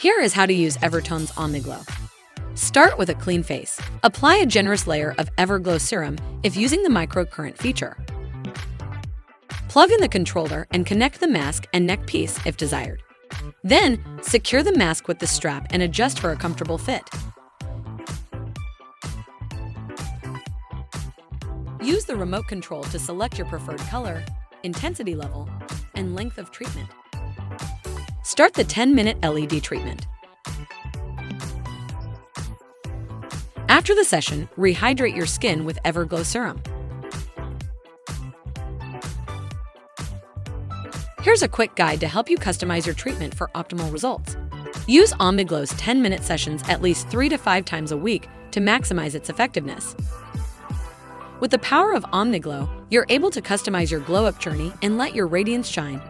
Here is how to use Evertone's Omniglow. Start with a clean face. Apply a generous layer of Everglow serum if using the microcurrent feature. Plug in the controller and connect the mask and neck piece if desired. Then, secure the mask with the strap and adjust for a comfortable fit. Use the remote control to select your preferred color, intensity level, and length of treatment. Start the 10-minute LED treatment. After the session, rehydrate your skin with Everglow serum. Here's a quick guide to help you customize your treatment for optimal results. Use Omniglow's 10-minute sessions at least 3 to 5 times a week to maximize its effectiveness. With the power of Omniglow, you're able to customize your glow-up journey and let your radiance shine